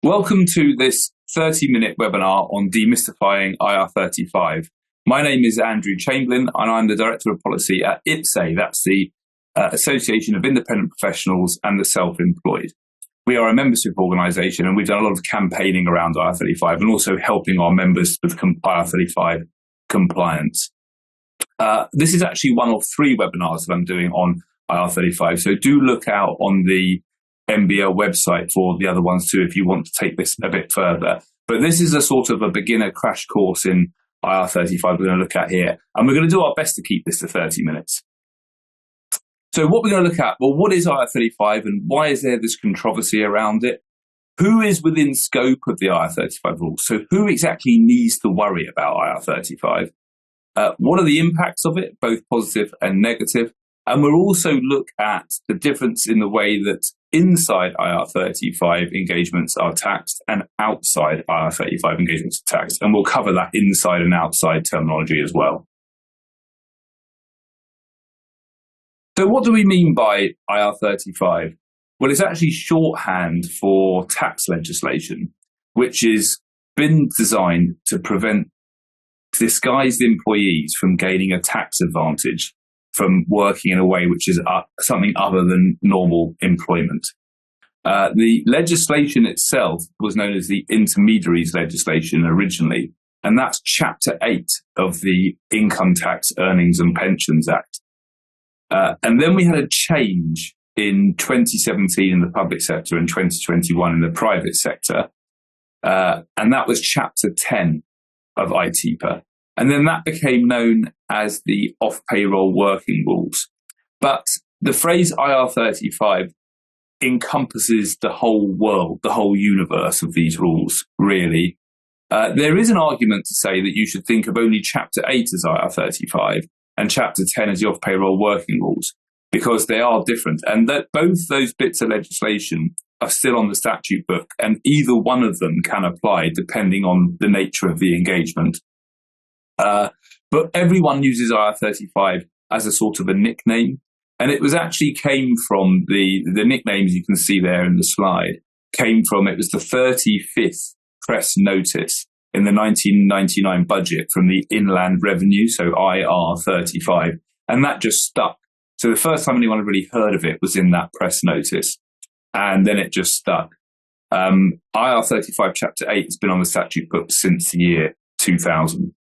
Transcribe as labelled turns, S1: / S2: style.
S1: Welcome to this 30-minute webinar on demystifying IR35. My name is Andrew Chamberlain and I'm the Director of Policy at IPSE, that's the Association of Independent Professionals and the Self-Employed. We are a membership organisation and we've done a lot of campaigning around IR35 and also helping our members with IR35 compliance. This is actually one of 3 webinars that I'm doing on IR35, so do look out on the MBL website for the other ones too if you want to take this a bit further. But this is a sort of a beginner crash course in IR35 we're going to look at here, and we're going to do our best to keep this to 30 minutes. So what we're going to look at, well, what is IR35 and why is there this controversy around it? Who is within scope of the IR35 rules? So who exactly needs to worry about IR35? What are the impacts of it, both positive and negative? And we'll also look at the difference in the way that inside IR35 engagements are taxed and outside IR35 engagements are taxed. And we'll cover that inside and outside terminology as well. So what do we mean by IR35? Well, it's actually shorthand for tax legislation, which has been designed to prevent disguised employees from gaining a tax advantage from working in a way which is something other than normal employment. The legislation itself was known as the intermediaries legislation originally, and that's Chapter 8 of the Income Tax, Earnings and Pensions Act. And then we had a change in 2017 in the public sector and 2021 in the private sector, and that was Chapter 10 of ITPA. And then that became known as the off-payroll working rules. But the phrase IR35 encompasses the whole world, the whole universe of these rules, really. There is an argument to say that you should think of only Chapter 8 as IR35 and Chapter 10 as the off-payroll working rules, because they are different. And that both those bits of legislation are still on the statute book, and either one of them can apply depending on the nature of the engagement. But everyone uses IR35 as a sort of a nickname. And it was actually came from the nicknames you can see there in the slide, it was the 35th press notice in the 1999 budget from the Inland Revenue, so IR35. And that just stuck. So the first time anyone really heard of it was in that press notice. And then it just stuck. IR35 Chapter 8 has been on the statute book since the year 2000.